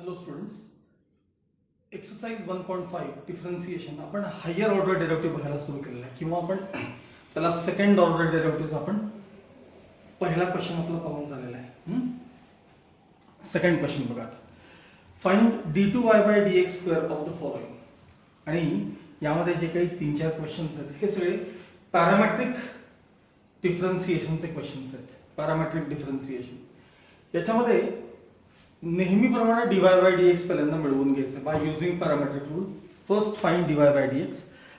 Hello students, exercise 1.5 differentiation आपण higher order derivative बघायला सुरू केलेलं आहे किंवा आपण त्याला सेकंड ऑर्डर डेरिव्हेटिव्ह आपण पहिला क्वेश्चन आपला पाहून झालेला आहे. सेकंड क्वेश्चन बघा, find d2y/dx² of the following. आणि यामध्ये जे काही 3-4 क्वेश्चन्स आहेत हे सगळे पॅरामेट्रिक डिफरन्शिएशनचे क्वेश्चन्स आहेत. पॅरामेट्रिक डिफरन्शिएशन याच्यामध्ये नेहमीप्रमाणे dy/dx पहिल्यांदा मिळवून घ्यायचं by using parametric rule. First find dy/dx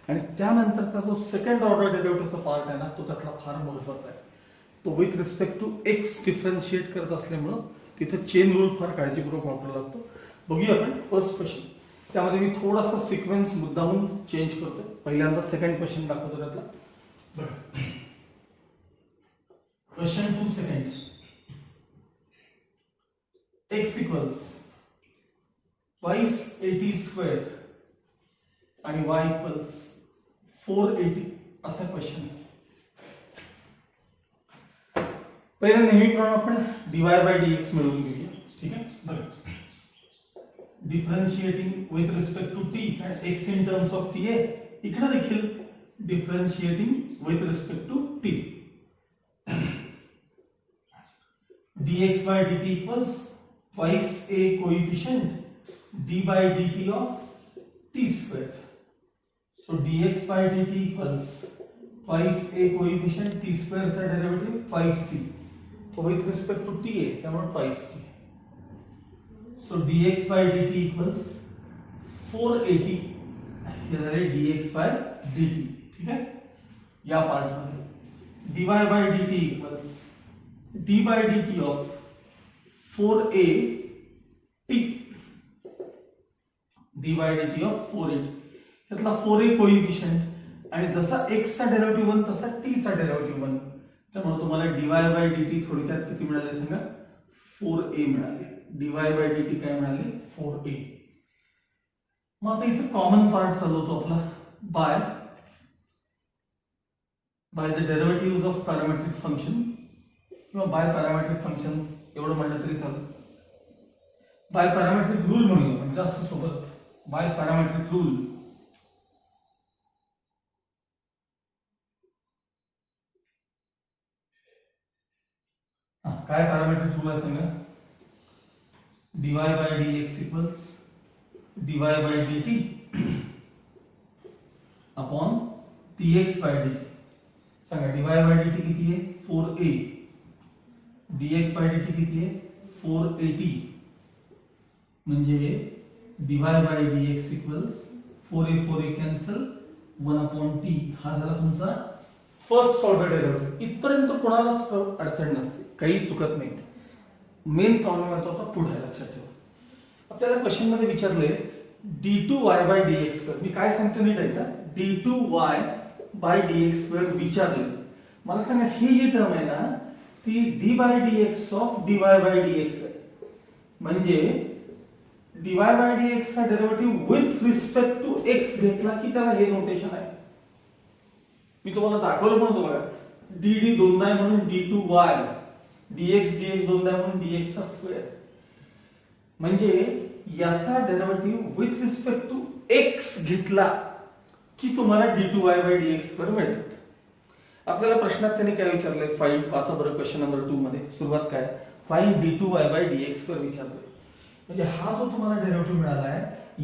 आणि त्यानंतरचा जो सेकंड ऑर्डर डेरिव्हेटिव्हचा पार्ट आहे ना, तो त्यातला फार महत्त्वाचा आहे. तो with respect to x differentiate करत असल्यामुळं तिथे चेन रूल फार काळजीपूर्वक वापरावा लागतो. बघूया आपण फर्स्ट क्वेश्चन. त्यामध्ये मी थोडासा सिक्वेन्स मुद्दामून चेंज करतो. पहिल्यांदा सेकंड क्वेश्चन दाखवतो त्यातला. Question 2 second. x equals twice 80 square आणि y equals 480 असा क्वेश्चन आहे. पहिला नेहमीप्रमाणे आपण dy/dx मिळवून घेऊया. ठीक आहे, बघा. Differentiating with respect to t आणि x in terms of t आहे. इकडे देखील differentiating with respect to t. dx/dt equals twice a coefficient d/dt of t square. So dx/dt equals twice a coefficient t square चा derivative twice t. तो with respect to t है, त्यामुळे twice t. So dx/dt equals 480 हे झाले dx/dt. ठीक आहे, या part मध्ये dy/dt equals d/dt of 4a t d/dt of 4a. यातला 4a कोएफिशिएंट आणि जसा x चा डेरिव्हेटिव्ह 1 तसा t चा डेरिव्हेटिव्ह 1. त्यामुळे तुम्हाला dy/dt थोडक्यात किती मिळाले सांगा? 4a मिळाले. dy/dt काय मिळाले? 4a. मग आता इथे कॉमन पार्ट चालू होतो आपला by the derivatives of parametric function किंवा बाय पॅरामेट्रिक फंक्शन्स एवढं म्हणलं तरी चालेल. बाय पॅरामेट्रिक रूल म्हणूया म्हणजे असं सोबत बाय पॅरामेट्रिक रूल. काय पॅरामेट्रिक रूल आहे सांगा? dy/dx equals dy/dt upon dx/dt. सांगा dy/dt किती आहे? 4a. dx/dt किती आहे? 480. म्हणजे dy/dx equals 4a 4a cancel 1/t. हा झाला तुमचा फर्स्ट ऑर्डर डेरिव्हेटिव्ह. इथपर्यंत कोणालाच अडचण नसते, काही चुकत नाही. मेन प्रॉब्लेम येतो आता पुढे. लक्षात ठेवा, आपल्याला क्वेश्चन मध्ये विचारले d2y/dx². मी काय सांगतो नीट ऐका. d2y/dx² विचारले. मला सांगा ही जी टर्म आहे ना ती d/dx ऑफ dy/dx आहे. म्हणजे dy/dx चा derivative with respect to x घेतला की त्याला हे नोटेशन आहे. मी तुम्हाला दाखवलं पण होतं बघा. dd दोनदा आहे म्हणून d2y, dx दोनदा आहे म्हणून dx चा स्क्वेअर. म्हणजे याचा derivative with respect to x घेतला की तुम्हाला d2y/dx² मिळतात. आपल्याला प्रश्नात त्यांनी काय विचारलंय? फाइंड. पाचा बरं क्वेश्चन नंबर 2 मध्ये सुरुवात काय? Find d2y/dx² विचारलंय. म्हणजे हा जो तुम्हाला डेरिव्हेटिव्ह मिळाला आहे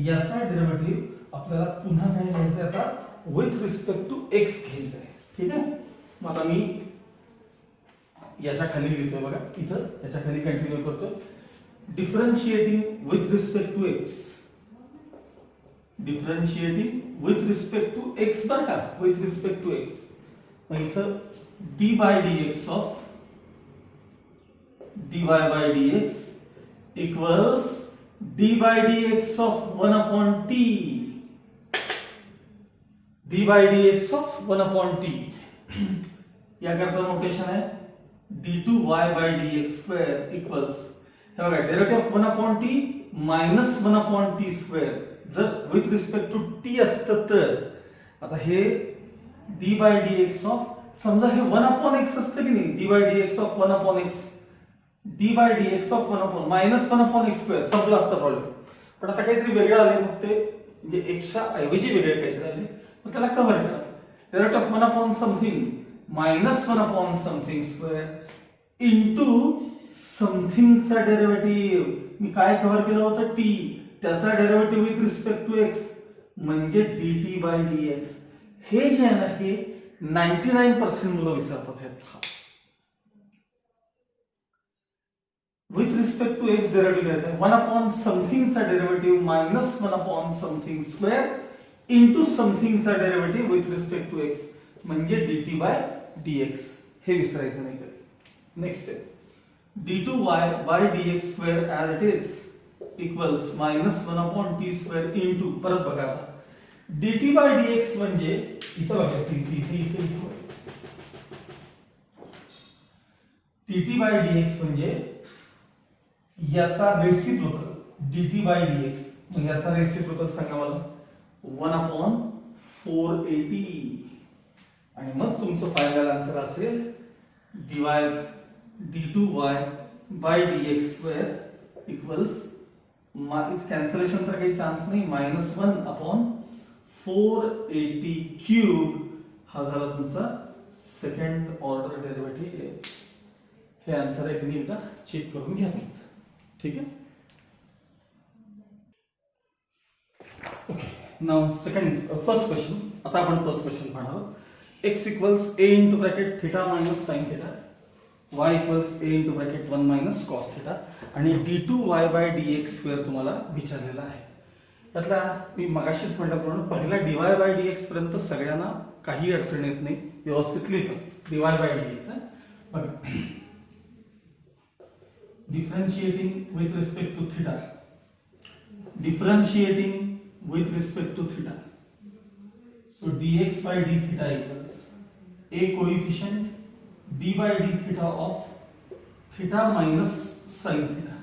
याचा डेरिव्हेटिव्ह आपल्याला पुन्हा काय घ्यायचं आहे? आता विथ रिस्पेक्ट टू x घ्यायचं आहे. ठीक आहे, मग आता मी याच्या खाली लिहितोय बघा. इथं याच्या खाली कंटिन्यू करतोय. Differentiating with respect to x. Differentiating with respect to x बरं का, विथ रिस्पेक्ट टू x. मग इथं d/dx of dy/dx equals d/dx of 1/t. d/dx of 1/t. याकरता नोटेशन आहे d2y/dx² equals हे बघा derivative of 1/t minus 1/t². जर with respect to t असतं तर आता हे d/dx ऑफ समजा हे 1/x असतं की नाही. d/dx of 1/x d by d x of 1 upon minus 1 upon x square संपला असता प्रॉब्लेम. पण आता काहीतरी वेगळं आले, मग ते म्हणजे एक्सच्या ऐवजी वेगळे काहीतरी आले, मग त्याला कव्हर करा. Derivative of 1 upon something minus 1 upon something square into समथिंगचा डेरिव्हेटिव्ह. मी काय कव्हर केलं होतं, टी, त्याचा derivative with respect to x म्हणजे dt बाय dx. हे जे आहे ना, हे 99% मुलं विसरतात. With respect to x derivative घ्यायचा आहे. 1 अपॉन समथिंगचा derivative minus 1 upon something square into समथिंगचा derivative with respect to x म्हणजे dt बाय dx. हे विसरायचं नाही. Next step, d2y by dx square as it is equals minus 1 upon t square into, परत बघा आता, dt by dx म्हणजे इथं बघायचं, इथे dt by dx म्हणजे याचा रेसिप्रोकल dt by dx. मग याचा रेसिप्रोकल सांगा मला, 1 upon 480. आणि मग तुमचं फायनल आन्सर असेल d2y by dx square equals, cancellation तर काही चान्स नाही, मायनस 1 अपॉन 480 क्यूब. हा झाला तुमचा सेकंड ऑर्डर डेरिव्हेटिव्ह. हे आन्सर आहे की एकदा चेक करून घ्या. ठीक आहे. Okay, now first question. आता आपण फर्स्ट क्वेश्चन पाहणार आहोत. x equals a into bracket theta minus sine theta, y equals a into bracket 1 minus cos theta आणि d2y बाय dx स्क्वेअर तुम्हाला विचारलेला आहे. त्यातला मी मगाशीच म्हटल्याप्रमाणे पहिला dy बाय dx पर्यंत सगळ्यांना काही अडचण येत नाही, व्यवस्थित लिहितो. dy बाय dx बघा, differentiating with respect to theta, differentiating with respect to theta. So dx by d theta equals a coefficient d by d theta of theta minus sin theta.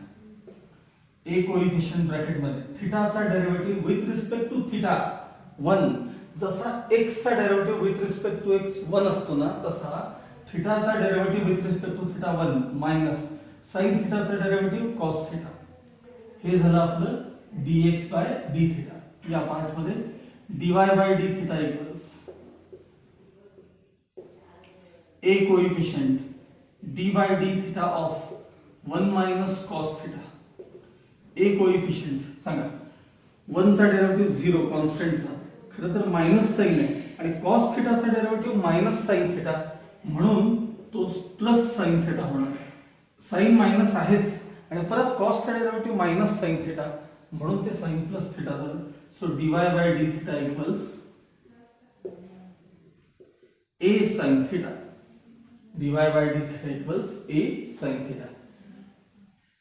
a coefficient bracket मध्ये थिटाचा derivative with respect to theta 1, जसा x चा derivative with respect to x 1 असतो ना, तसा थिटाचा derivative with respect to theta 1 minus sin थिटाचा derivative cos theta. हे झालं आपलं dx by d theta. या पार्ट मध्ये dy by d theta equals a coefficient d by d theta of 1 minus cos theta. a coefficient सांगा, 1 चा derivative 0 कॉन्स्टंटचा, खरं तर मायनस साइन आहे, आणि cos थिटाचा डेरिव्हेटिव्ह मायनस साइन थिटा म्हणून तो प्लस साइन थिटा होणार आहे. साइन मायनस आहेच आणि परत cos चा डेरिव्हेटिव्ह मायनस साइन थिटा म्हणून ते साइन प्लस थिटा झालं. So dy by d theta equals a sin theta. dy by d theta equals a sin theta.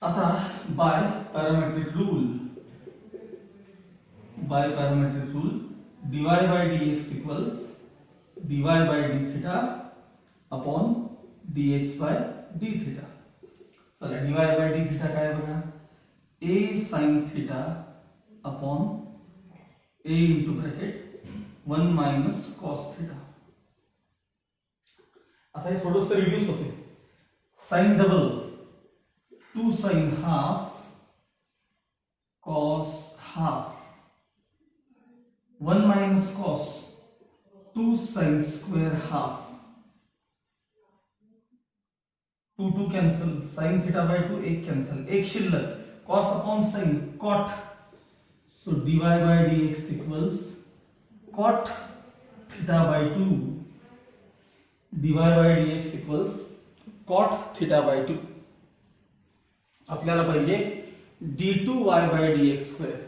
आता by parametric rule, dy by dx equals dy by d theta upon dx by d theta. चला dy by d theta काय बघा, a sin theta upon a into bracket 1 minus cos theta. आता हे थोडंसं reduce होते. Sine double 2 sin half cos half 1 minus cos 2 sin square half. 2 cancel, sin theta by 2 एक cancel, एक शिल्लक, cos अपॉन sin cot. So dy by dx equals cot theta by 2. dy by dx equals cot theta by 2. आपल्याला पाहिजे d2y by dx square.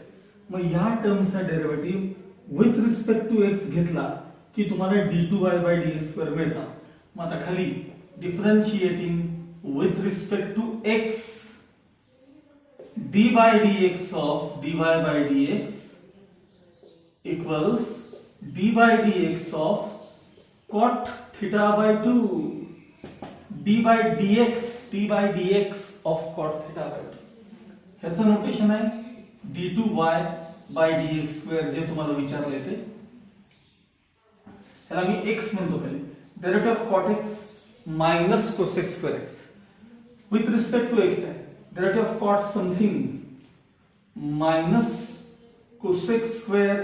मग या टर्मचा derivative with respect to x घेतला की तुम्हाला d2y by dx square मिळतात. मग आता खाली differentiating with respect to x d by dx of dy by dx equals d by dx of cot theta by 2. d by dx of cot theta by 2. ह्याचं notation आहे d2y by dx square, जे तुम्हाला विचारले ते. ह्याला मी x म्हणतो खाली. Derivative of cot x minus cosec square x. With respect to x है derivative of cot something minus cosec square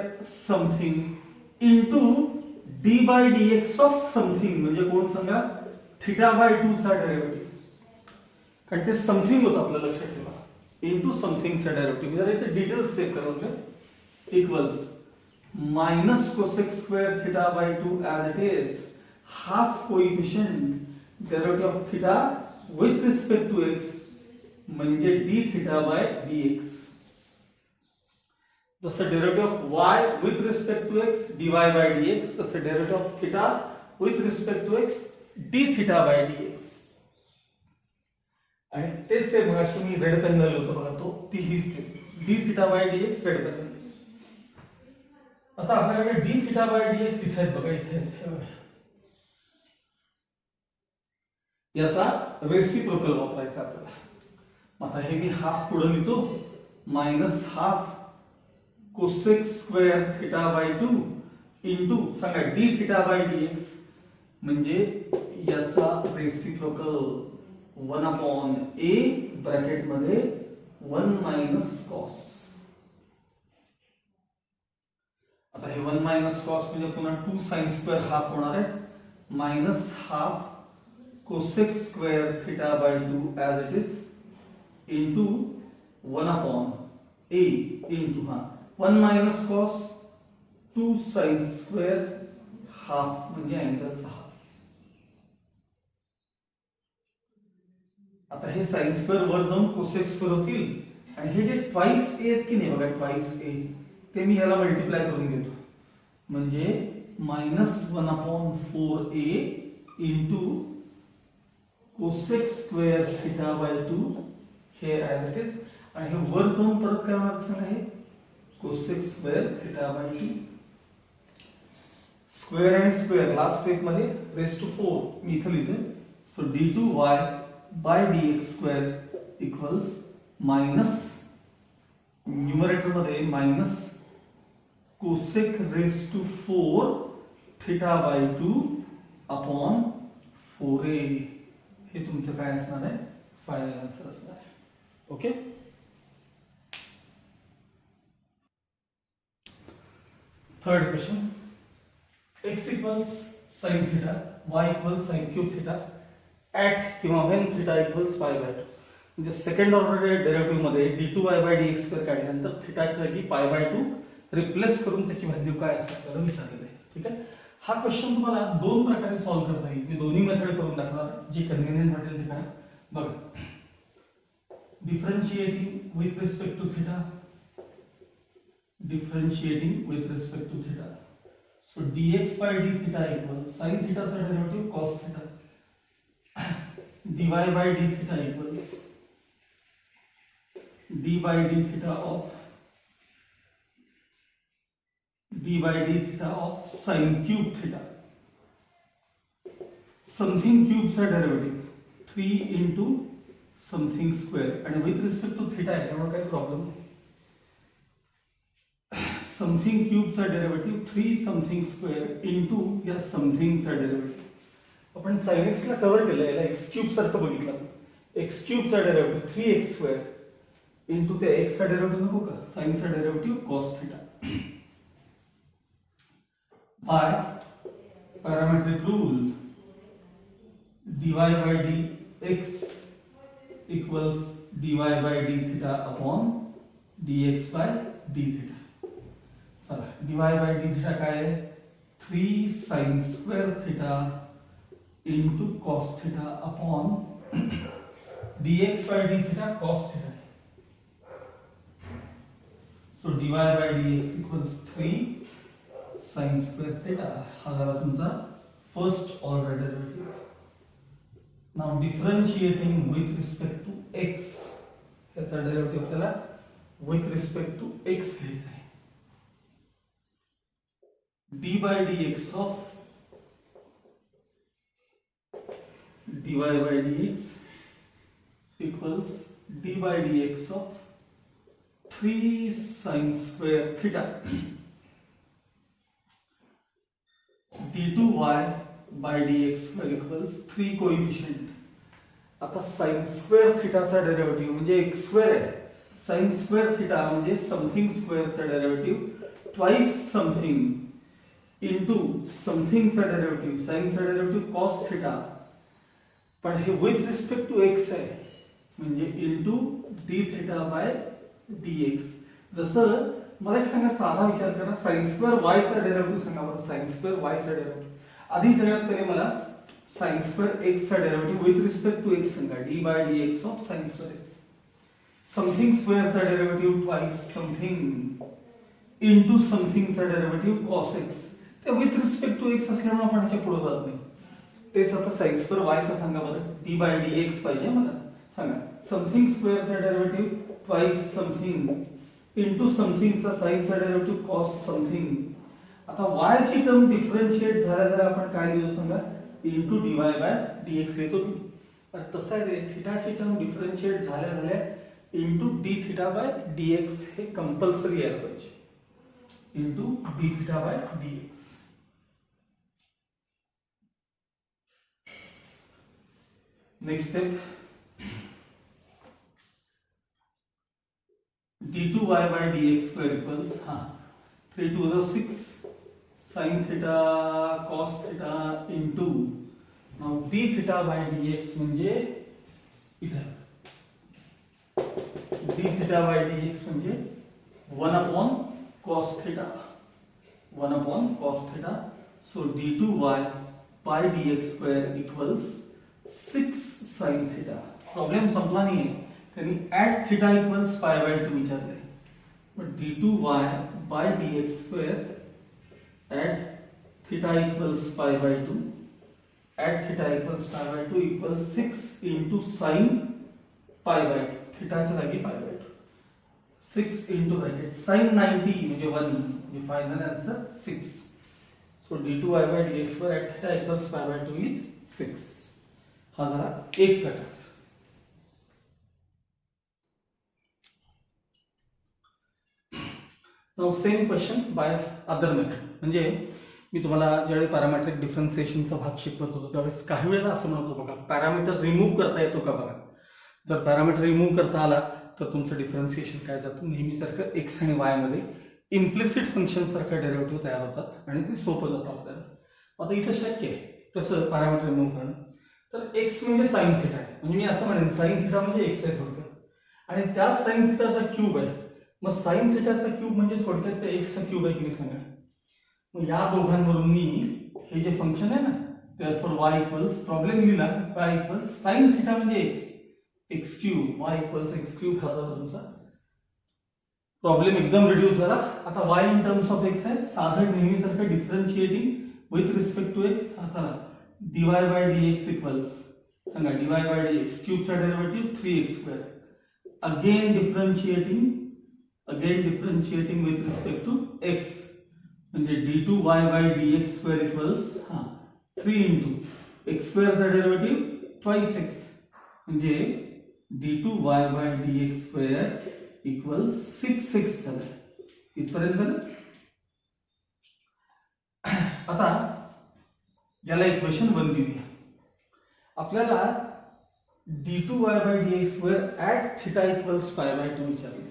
something into d by d x of something म्हणजे कोण सांगा थिटा बाय 2 चा डेरिवेटिव्ह कारण ते something होतं आपल्या लक्षात ठेवा इंटू समथिंग चा डेरिवेटिव्ह जर इथे डिटेल स्टेप करायचे equals minus cosec square theta by 2 as it is half coefficient derivative of theta with respect to x म्हणजे d theta by d x जसं derivative of y with respect to x dy by dx तसं derivative of theta with respect to x d theta by dx आणि तेच ते मगाशी मी red pen ने लिहितो बघा तो ती ही step d theta by dx red pen आता आपल्याकडे d थिटा बाय dx इथे आहे बघा इथे याचा रेसिप्रोकल वापरायचा आपल्याला आता हे मी हाफ पुढे लिहितो minus half cosec square theta by 2 into सांगा डी थिटा बाय डीएक्स म्हणजे याचा रेसिप्रोकल 1 अपॉन ए ब्रॅकेट मध्ये 1 मायनस कॉस आता हे 1 मायनस कॉस म्हणजे पुन्हा 2 साइन स्क्वेअर हाफ होणार आहे minus half cosec square theta by 2 as it is into 1 upon A into 1 minus cos 2 sin square half म्हणजे अँगल 6 आता हे sin square वर जाऊन cosec square होतील आणि हे जे twice a आहेत की नाही बघा twice a ते मी याला मल्टिप्लाय करून घेतो म्हणजे -1/4a into cosec square theta by 2 here as it is आणि हे वर जाऊन परत काय होणार सांगा हे cosec square theta by 2 square आणि स्क्वेअर लास्ट स्टेप मध्ये रेज टू 4 मी इथे लिहिते so d2y by dx square equals minus numerator मध्ये minus cosec raise to 4 theta by 2 upon 4a हे तुमचं काय असणार आहे फायनल आन्सर असणार आहे okay third question x equals sin theta y equals sin cube theta at किंवा when theta equals pi by 2 म्हणजे सेकंड ऑर्डर डेरिव्हेटिव्ह मध्ये d2y by dx स्क्वेअर काढल्यानंतर थीटा च्या जागी pi by 2 रिप्लेस करून त्याची व्हॅल्यू काय असेल आपल्याला विचारलेलं आहे ठीक आहे हा क्वेश्चन तुम्हाला दोन प्रकारे सॉल्व्ह करता येईल मी दोन्ही मेथड करून दाखवणार जी कन्व्हिनियंट वाटेल ते करा बघा differentiating with respect to theta differentiating with respect to theta. So dx by d theta equals sin theta चा derivative cos theta. dy by d theta equals d by d theta of sin cube theta. Something cube चा derivative 3 into something square and with respect to theta आहे त्यामुळे काही problem नाही something cube चा derivative 3 something square into या something चा derivative आपण sin x ला कव्हर केलं याला x क्यूब सारखं बघितलं x क्यूब चा डेरिवेटिव 3x स्क्वेअर इंटू त्या x चा डेरिवेटिव नको का sin चा derivative cos theta by parametric rule dy by dx equals dy by d theta upon dx by d theta चला dy by d theta काय आहे 3 sin square theta into cos theta upon dx by d theta cos theta so dy by dx equals 3 sin square theta हा झाला तुमचा first order derivative now differentiating with respect to x याचा derivative आपल्याला with respect to x घ्यायचा आहे d by dx of dy by dx equals d by dx of 3 sin square theta d2y by dx square equals 3 coefficient आता sine square थिटाचा derivative म्हणजे x square आहे. Sine square theta म्हणजे something स्क्वेअरचा derivative twice something into समथिंगचा derivative साइनचा derivative cos theta, पण हे विथ रिस्पेक्ट टू एक्स आहे म्हणजे into d theta by d x. जसं मला एक सांगा, साधा विचार करा, साइन स्क्वेअर वायचा डेरिव्हेटिव्ह सांगा बरं. साइन स्क्वेअर वायचा डेरिव्हेटिव्ह आधी सगळ्यात पहिले मला साइन स्क्वेअर एक्स चा derivative with respect to x सांगा, d by d x of sine square x. Something स्क्वेअरचा डेरिव्हेटिव्ह ट्वाइस समथिंग इंटू समथिंगचा डेरिव्हेटिव्ह कॉस एक्स. ते विथ रिस्पेक्ट टू एक्स असल्यामुळे आपण ह्याच्या पुढे जात नाही. तेच आता साइन स्क्वेअर वायचा सांगा बरं, डी बाय डी एक्स पाहिजे मला. सांगा समथिंग स्क्वेअरचा डेरिव्हेटिव्ह ट्वाइस समथिंग इंटू समथिंगचा साइनचा डेरिव्हेटिव्ह कॉस समथिंग. आता y ची टर्म डिफरन्शिएट झाल्या आपण काय लिहितो सांगा, इंटू dy बाय dx लिहितो. पण तसं आहे थिटाची टर्म डिफरन्शिएट झाल्या into d theta by dx हे कंपल्सरी यायला पाहिजे, into d theta by dx. Next step, d2y by dx square equals 3 to the 6 sin theta cos theta into now d theta by dx म्हणजे इथे d theta by dx म्हणजे 1 upon cos theta, 1 upon cos theta. So d2y by dx square equals 6 sin theta. Problem संपला नाही आहे, त्यांनी at theta equals pi by 2 विचारले. पण d2y by dx square at theta equals pi by 2 at theta equals pi by 2 equals 6 into sine pi by 2. थिटाच्या जागी pi by 2, 6 into bracket sign 90 म्हणजे 1 म्हणजे final answer 6. So d2y by dx square at theta equals pi by 2 is 6. हा झाला एक प्रकार. Now same question by other method. म्हणजे मी तुम्हाला ज्यावेळी पॅरामेट्रिक डिफरन्सिएशनचा भाग शिकवत होतो त्यावेळेस काही वेळेला असं म्हणतो बघा, पॅरामीटर रिमूव्ह करता येतो का बघा. जर पॅरामीटर रिमूव्ह करता आला तर तुमचं डिफरन्सिएशन काय जातं, नेहमीसारखं एक्स आणि वाय मध्ये इम्प्लिसिट फंक्शन सारखं डेरिव्हेटिव्ह तयार होतात आणि ते सोपं जातं आपल्याला. आता इथं शक्य आहे तसं पॅरामीटर रिमूव्ह करणं. तर एक्स म्हणजे साइन थिटा आहे, म्हणजे मी असं म्हणेन साइन थिटा म्हणजे एक्स आहे थोडक्यात, आणि त्याच साइन थिटाचा क्यूब आहे. मग साइन थिटाचा क्यूब म्हणजे थोडक्यात ते एक्सचा क्यूब आहे की नाही सांगा. मग या दोघांवरून मी हे जे फंक्शन आहे ना, therefore y इक्वल्स प्रॉब्लेम लिहिला, y इक्वल्स साइन थिटा म्हणजे x, x cube, y equals x cube. हा झाला तुमचा प्रॉब्लेम एकदम रिड्यूस झाला. आता y in terms of x आहे, साधं नेहमीसारखं differentiating with respect to x. हा झाला dy बाय dx इक्वल्स सांगा dy बाय dx क्यूबचा derivative 3x square. Again differentiating with respect to x म्हणजे d2y by dx square equals 3 into x स्क्वेअरचा derivative twice x म्हणजे d2y by dx square equals 6x झालं. इथपर्यंत झालं. आता याला equation 1 देऊया. आपल्याला d2y by dx square at theta equals pi by 2 विचारले.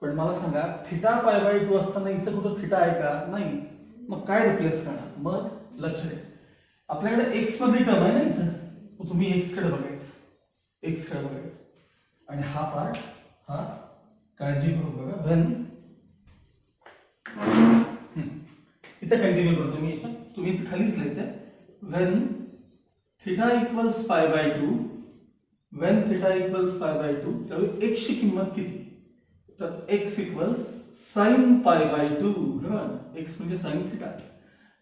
पण मला सांगा थिटा पाय बाय 2 असताना इथं कुठं थिटा आहे का, नाही. मग काय रिप्लेस करणार. मग लक्ष द्या, आपल्याकडे एक्स मध्ये टर्म आहे ना इथं, मग तुम्ही एक्स कडे बघायचं, एक्स कडे बघायचं. आणि हा पार्ट हा काळजीपूर्वक बघा. व्हेन इथे कंटिन्यू करतो मी, तुम्ही इथे खालीच लिहायचं. When theta equals pi by 2, when theta equals pi by 2 त्यावेळी एक्स ची किंमत किती, तर x equals sine pi by 2. x म्हणजे साइन थिटा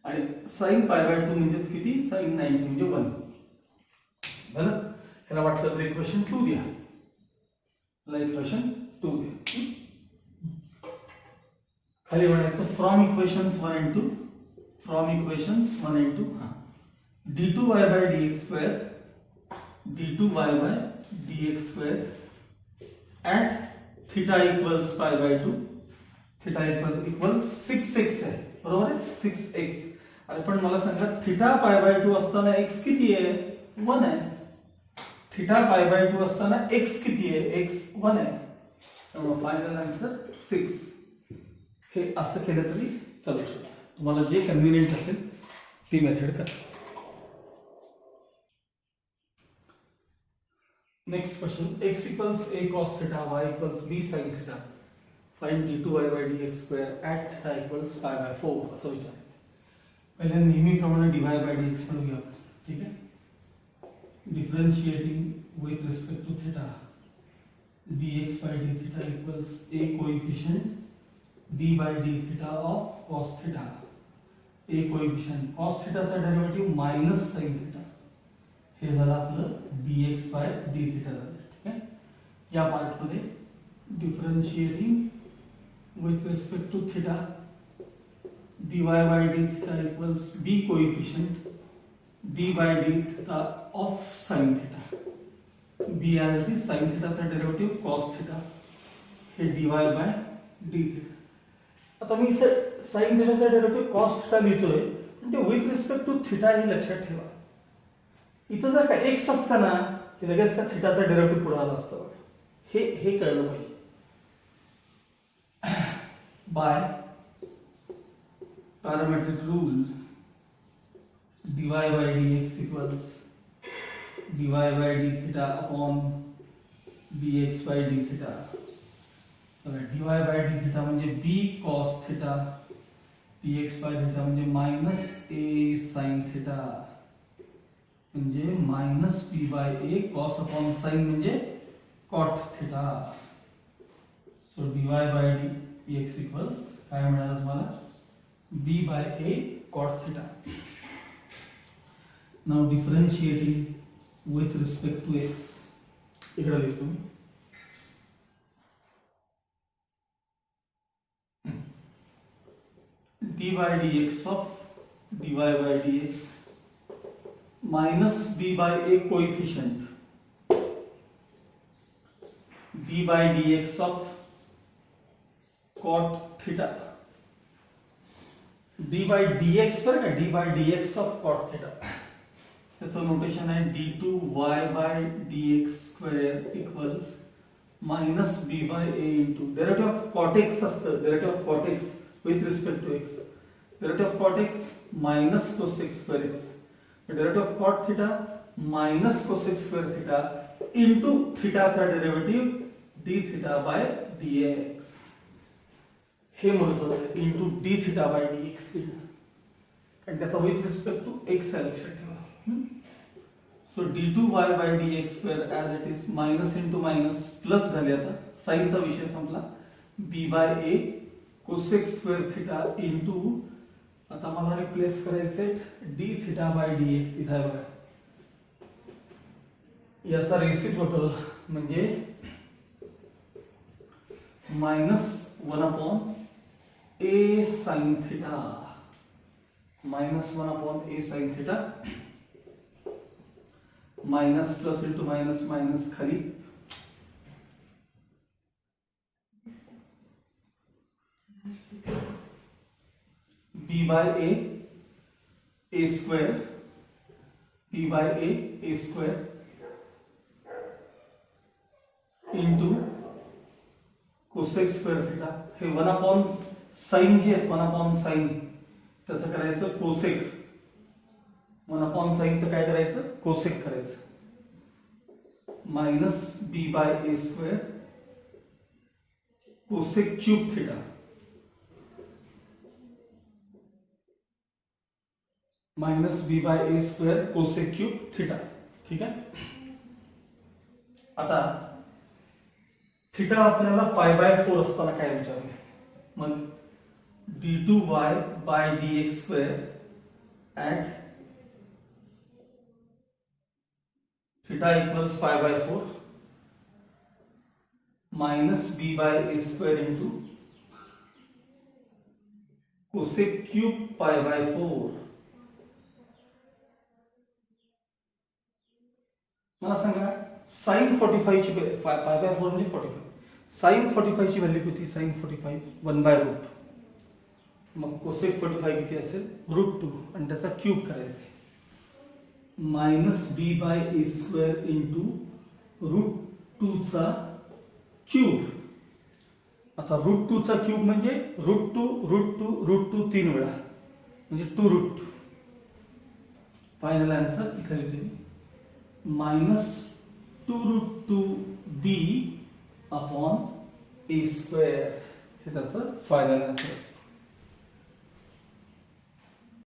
आणि साइन पाय बाय 2 म्हणजे किती, साइन 90 म्हणजे 1. बरं, ह्याला वाटलं तर इक्वेशन 2 द्या, ह्याला इक्वेशन 2 द्या. खाली म्हणायचं from equations 1 and 2, from equations 1 and 2 d2y by dx square, d2y by dx square at theta equals pi by 2, theta equals 6x आहे, बरोबर आहे 6x. अरे पण मला सांगा थिटा पाय बाय 2 असताना x किती आहे, 1 आहे. थिटा पाय बाय 2 असताना x किती आहे? x 1 आहे. त्यामुळे फायनल आन्सर 6. हे असं केलं तरी चालू शकतं. तुम्हाला जे कन्व्हिनियंट असेल ती मेथड करा. Next question, x equals a cos theta, y equals b sin theta. Find d2y by dx square at theta equals pi by 4 असं विचार. पहिले नेहमीप्रमाणे dy by dx मिळवूया. ठीक आहे. Differentiating with respect to theta, dx by d theta equals a coefficient d by d theta of cos theta. a coefficient cos theta चा derivative minus sin theta. हे झालं आपलं dx by d theta झालं. ठीक आहे. या part मध्ये differentiating with respect to theta, dy by d theta equals b coefficient d by d theta of sin theta. b as it is sin theta चा derivative cos theta, हे dy by d theta. आता मी इथे sin theta चा derivative cos theta लिहितोय, म्हणजे with respect to theta हे लक्षात ठेवा. इथं जर का x असताना की लगेच त्या थिटाचा डेरिव्हेटिव्ह पुढे आला असतं. हे कळलं पाहिजे. By parametric rule, dy by dx equals dy by d theta upon dx by d theta. dy by d theta म्हणजे b cos theta, dx by theta म्हणजे मायनस a sin theta, म्हणजे minus b by a cos upon sin म्हणजे cot theta. So dy by dx equals काय मिळालं तुम्हाला? b by a cot theta. Now differentiating with respect to x, इकडे लिहितो मी. d by dx of dy by dx minus b by a coefficient d by dx of cot theta. d by dx पर का d by dx of cot theta. त्याचं notation आहे d2y by dx square equals minus b by a into derivative of cot x असतं. derivative of cot x with respect to x. derivative of cot x minus cosec square x. derivative of cot theta minus cosec square theta into theta चा derivative d theta by dx. हे महत्वाचं आहे. Into d theta by dx. आणि त्याचा with respect to x आहे लक्षात ठेवा. So d2y by dx square as it is minus into minus plus झाले. आता साइनचा विषय संपला. b by a cosec square theta into, आता मला रिप्लेस करायचे d theta by dx. इथे आहे बघा, याचा रेसिप्रोकल म्हणजे minus 1 upon a sin theta, minus 1 upon a sin theta, minus plus into minus minus खाली, b by a square, b by a square into cosec square theta. हे 1 upon sine जे आहे 1 upon sine त्याचं करायचं cosec. 1 upon साइनचं काय करायचं? Cosec करायचं. Minus b by a square cosec cube theta minus b by a square cosec cube theta. ठीक आहे. आता थिटा आपल्याला पाय बाय 4 असताना काय विचारले? मग d2y by dx square at theta equals pi by 4 minus b by a square into cosec cube pi by 4. मला सांगा sin 45 ची pi by 4 म्हणजे 45. sin 45 ची व्हॅल्यू किती? sin 45 1 by root. मग cosec 45 किती असेल? √2 आणि त्याचा क्यूब करायचा. मायनस बी बाय ए स्क्वेअर इंटू √2 क्यूब. आता √2 क्यूब म्हणजे √2 3 वेळा म्हणजे 2√2. फायनल आन्सर इथे लिहितो -2√2 बी अपॉन ए स्क्वेअर. हे त्याचं फायनल आन्सर.